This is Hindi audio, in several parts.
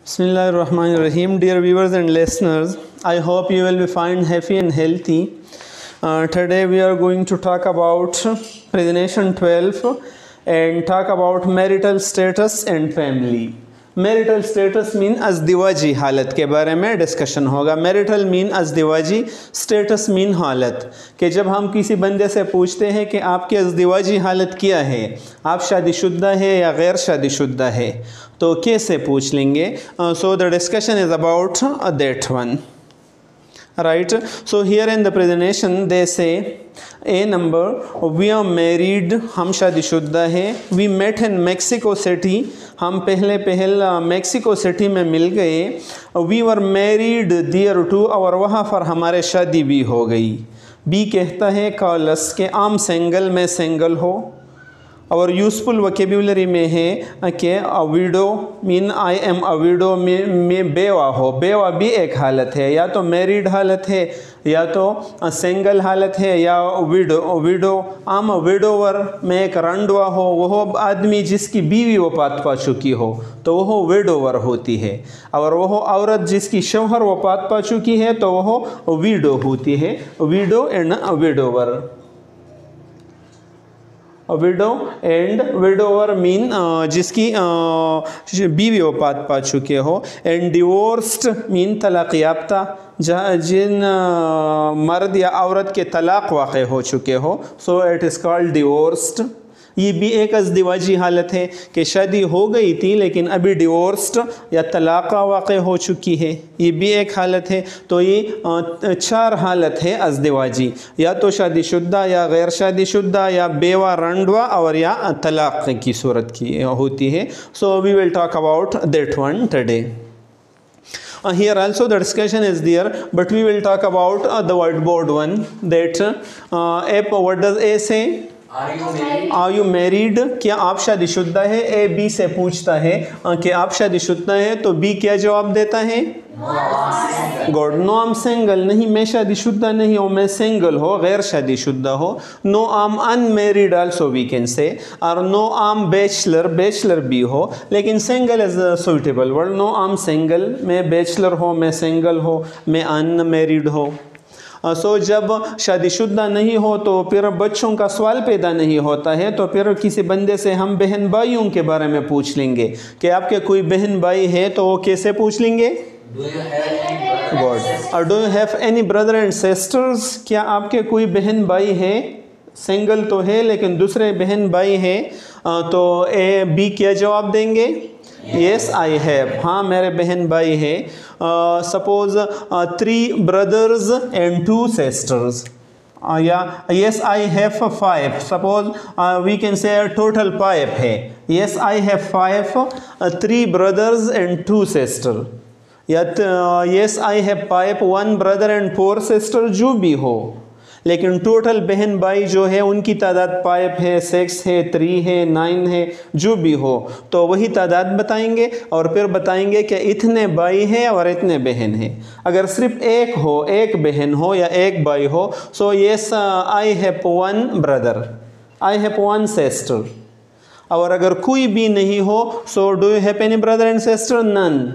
Bismillahirrahmanirrahim. Dear viewers and listeners, I hope you will be fine, happy and healthy. Today we are going to talk about Presentation 12 and talk about marital status and family. Marital status mean अज़दिवाजी हालत के बारे में डिस्कशन होगा। मैरिटल मीन अज़दिवाजी, स्टेटस मीन हालत। कि जब हम किसी बंदे से पूछते हैं कि आपकी अज़दिवाजी हालत क्या है, आप शादीशुदा है या गैर शादीशुदा है, तो कैसे पूछ लेंगे। So the discussion is about that one, right? So here in the presentation they say a number, we are married, हम शादीशुदा है। we met in Mexico City, हम पहले मेक्सिको सिटी में मिल गए। we were married there too, और वहाँ पर हमारे शादी भी हो गई। बी कहता है कॉलस के आम सिंगल में सिंगल हो, और यूज़फुल वोकेबुलरी में है कि अविडो मीन आई एम अविडो में बेवा हो। बेवा भी एक हालत है, या तो मैरिड हालत है या तो सिंगल हालत है या विडो। आम विडोवर में एक रंडवा हो, वह आदमी जिसकी बीवी वफात पा चुकी हो तो वह विडोवर होती है, और वह औरत जिसकी शौहर वफात पा चुकी है तो वह विडो होती है। Window and widower. Window and widower mean जिसकी बीवी वफात पा चुके हो। एंड डिवोर्स्ड मीन तलाक़ याफ्ता, जहाँ जिन मर्द या औरत के तलाक़ वाक़ हो चुके हो, so it is called divorced. ये भी एक अज़दिवाजी हालत है कि शादी हो गई थी लेकिन अभी डिवोर्स्ड या तलाक़ वाक़ हो चुकी है, ये भी एक हालत है। तो ये चार हालत है अज़दिवाजी, या तो शादीशुदा या गैर शादीशुदा या बेवा रंडवा और या तलाक़ की सूरत की होती है। So we will talk about that one today. Here also the discussion is there, but we will talk about the whiteboard one. That what does A say? Are you married? क्या आप शादीशुदा है? ए बी से पूछता है कि आप शादीशुदा है, तो बी क्या जवाब देता है? Good. No I am single, नहीं मैं शादीशुदा नहीं हूँ, मैं सिंगल हो, गैर शादीशुदा हो। No I am unmarried also we can say, और no I am bachelor, bachelor भी हो लेकिन single is suitable word. No I am single, मैं बैचलर हो, मैं सिंगल हो, मैं अनमैरिड हो। सो जब शादीशुदा नहीं हो तो फिर बच्चों का सवाल पैदा नहीं होता है, तो फिर किसी बंदे से हम बहन भाइयों के बारे में पूछ लेंगे कि आपके कोई बहन भाई है, तो वो कैसे पूछ लेंगे? गुड। और do you have any brother and sisters? क्या आपके कोई बहन भाई है? सिंगल तो है लेकिन दूसरे बहन भाई हैं, तो ए बी क्या जवाब देंगे? येस आई हैव, हाँ मेरे बहन भाई है। सपोज 3 brothers and 2 sisters, या yes I have 5। Suppose we can say total 5 है। Yes I have 5, 3 brothers and 2 sisters, या yes I have 5, 1 brother and 4 sisters, जो भी हो। लेकिन टोटल बहन भाई जो है उनकी तादाद 5 है, 6 है, 3 है, 9 है, जो भी हो, तो वही तादाद बताएंगे और फिर बताएंगे कि इतने भाई हैं और इतने बहन हैं। अगर सिर्फ एक हो, एक बहन हो या एक भाई हो, so yes I have 1 brother, I have 1 sister। और अगर कोई भी नहीं हो, so do you have any brother and sister? None,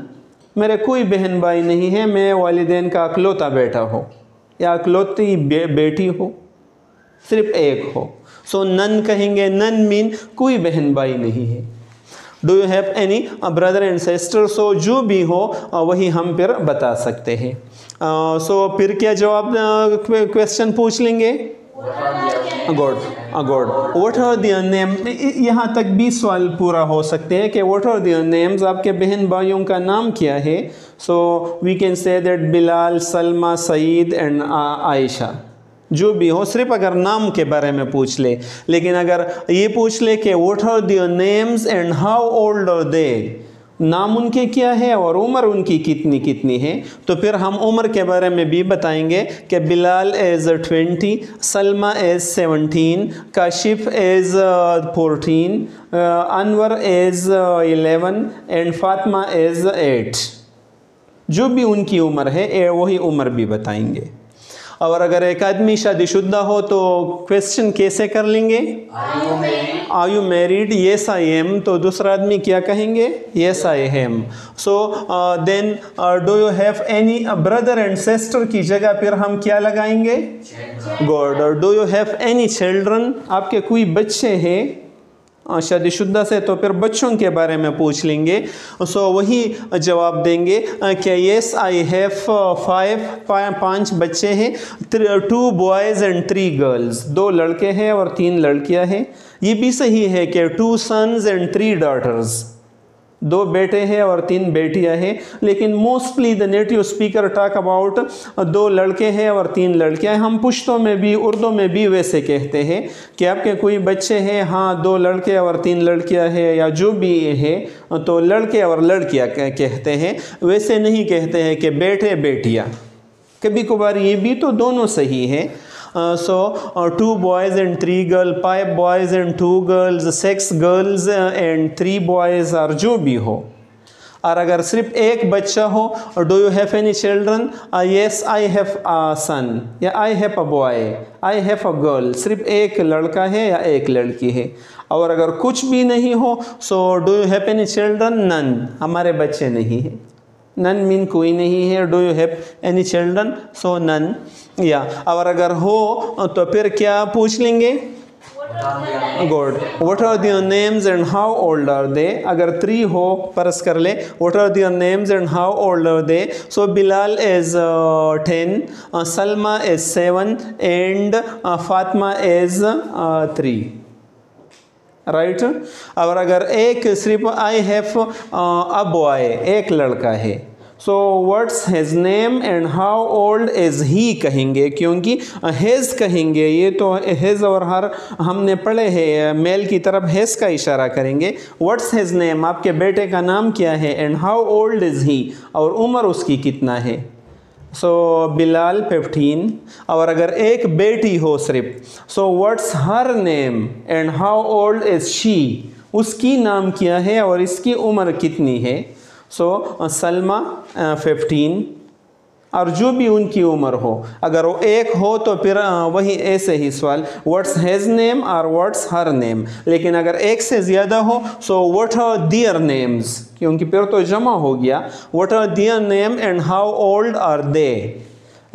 मेरे कोई बहन भाई नहीं है, मैं वालिदैन का अकलौता बेटा हो या अकलौती बेटी हो, सिर्फ एक हो। सो नन कहेंगे। नन मीन कोई बहन भाई नहीं है। Do you have any brother and sister? So जो भी हो वही हम फिर बता सकते हैं। सो फिर क्या जवाब क्वेश्चन पूछ लेंगे? Good good. What are their name? यहाँ तक भी सवाल पूरा हो सकते हैं कि व्हाट आर देयर नेम्स, आपके बहन भाइयों का नाम क्या है। So we can say that Bilal, Salma, Saeed and Ayesha, जो भी हो, सिर्फ अगर नाम के बारे में पूछ ले। लेकिन अगर ये पूछ ले कि what are their names and how old are they, नाम उनके क्या है और उम्र उनकी कितनी कितनी है, तो फिर हम उम्र के बारे में भी बताएंगे कि Bilal age 20, Salma age 17, Kashif age 14, Anwar age 11 and Fatima age 8। जो भी उनकी उम्र है वही उम्र भी बताएंगे। और अगर एक आदमी शादीशुदा हो तो क्वेश्चन कैसे कर लेंगे? Are you married? Yes I am. तो दूसरा आदमी क्या कहेंगे? Yes I am. So then do you have any brother and sister की जगह फिर हम क्या लगाएंगे? गॉड। और do you have any children? आपके कोई बच्चे हैं शादीशुदा से, तो फिर बच्चों के बारे में पूछ लेंगे। सो वही जवाब देंगे कि येस आई हैव 5 बच्चे हैं, 2 बॉयज़ एंड 3 गर्ल्स, 2 लड़के हैं और 3 लड़कियां हैं। ये भी सही है कि 2 सन्स एंड 3 डॉटर्स, 2 बेटे हैं और 3 बेटियां हैं, लेकिन mostly the native speaker talk about 2 लड़के हैं और 3 लड़कियां हैं। हम पुश्तो में भी, उर्दू में भी वैसे कहते हैं कि आपके कोई बच्चे हैं, हाँ 2 लड़के और 3 लड़कियां हैं, या जो भी है तो लड़के और लड़कियां कहते हैं, वैसे नहीं कहते हैं कि बेटे बेटियां। कभी कभार ये भी तो दोनों सही है। So 2 boys and 3 girls, 5 boys and 2 girls, 6 girls and 3 boys, और जो भी हो। और अगर सिर्फ एक बच्चा हो, do you have any children? Yes I have a son, या I have a boy, I have a girl, सिर्फ एक लड़का है या एक लड़की है। और अगर कुछ भी नहीं हो, so do you have any children? None, हमारे बच्चे नहीं हैं। नन मीन कोई नहीं है। Do you have any children? So none. या और अगर हो तो फिर क्या पूछ लेंगे? Good. What are their names and how old are they? अगर 3 हो, परस कर ले, what are their names and how old are they? So Bilal is 10, Salma is 7 and Fatima is 3, right. और अगर एक सिर्फ आई हैव अ बॉय, एक लड़का है, so what's his name and how old is he कहेंगे, क्योंकि हिज कहेंगे ये तो हिज और हर हमने पढ़े हैं, मेल की तरफ हिज का इशारा करेंगे। व्हाट्स हिज नेम, आपके बेटे का नाम क्या है, एंड हाउ ओल्ड इज़ ही, और उम्र उसकी कितना है। सो बिलाल 15। और अगर एक बेटी हो सिर्फ, so what's her name and how old is she, उसकी नाम क्या है और इसकी उम्र कितनी है। सो सलमा 15, और जो भी उनकी उम्र हो। अगर वो एक हो तो फिर वही ऐसे ही सवाल, व्हाट्स हिज नेम और व्हाट्स हर नेम। लेकिन अगर एक से ज़्यादा हो, so what are their names, क्योंकि फिर तो जमा हो गया, what are their name and how old are they.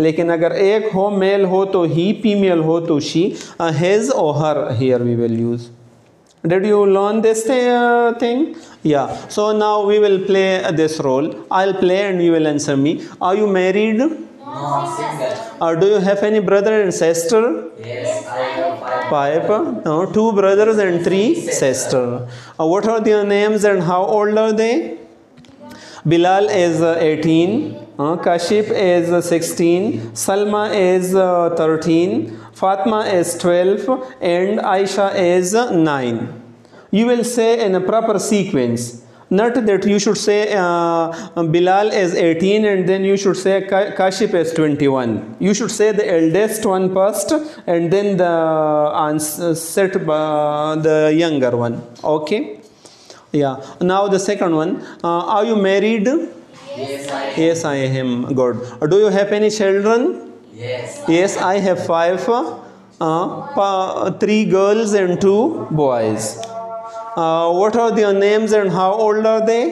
लेकिन अगर एक हो, मेल हो तो ही, फीमेल हो तो शी, हिज और her here we will use. Did you learn this thing? Yeah. So now we will play this role. I'll play and you will answer me. Are you married? No, I'm single. Do you have any brother and sister? Yes, I have 5. No, 2 brothers and 3 sisters. What are their names and how old are they? Bilal is 18. Kashif is 16. Salma is 13. Fatima is 12 and Aisha is 9. You will say in a proper sequence. Not that you should say Bilal is 18 and then you should say Kashif is 21. You should say the eldest one first and then set the younger one. Okay? Yeah. Now the second one. Are you married? Yes, I am. Yes, I am. Good. Do you have any children? Yes. Yes, I have 5. 3 girls and 2 boys. What are their names and how old are they?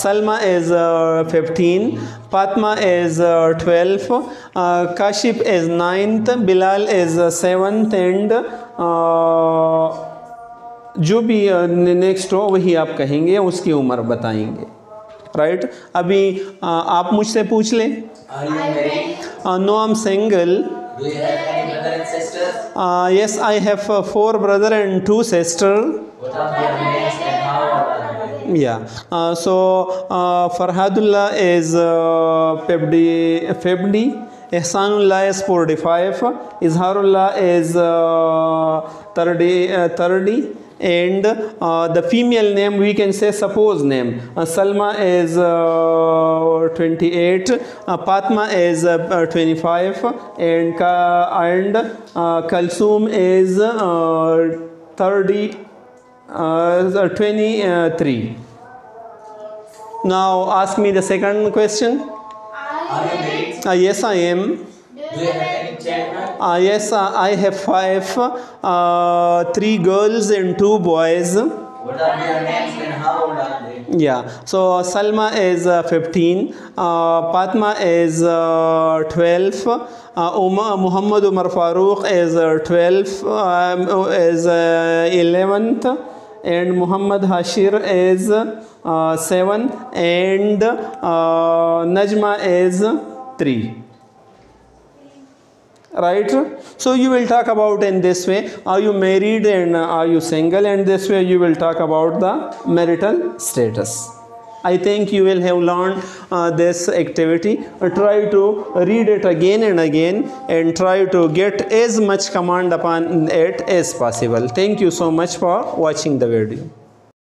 Salma is 15. Fatma is 12. Kashif is 9th. Bilal is 7th and जो भी नेक्स्ट हो वही आप कहेंगे, उसकी उम्र बताएंगे, राइट। अभी आप मुझसे पूछ लें। Are you married? No, I'm single. Do you have any brother and sisters? Yes, I have 4 brother and 2 sister. What are their names and how old are they? Yeah. So Farhadullah is 50. Ihsanullah is 45. Izharullah is 30. And the female name we can say suppose name. Salma is 28. Fatma is 25. And Kalsoom is 23. Now ask me the second question. Are you married? Yes, I am. Do Do you have any children? Yes, I have 5, 3 girls and 2 boys. What are their names and how old are they? Yeah, so Salma is 15, Fatma is 12, Muhammad Umar Farooq is 12, is 11th, and Muhammad Hashir is 7, and Najma is 3. Right, so you will talk about in this way, are you married and are you single, and this way you will talk about the marital status. I think you will have learned this activity. Try to read it again and again and try to get as much command upon it as possible. Thank you so much for watching the video.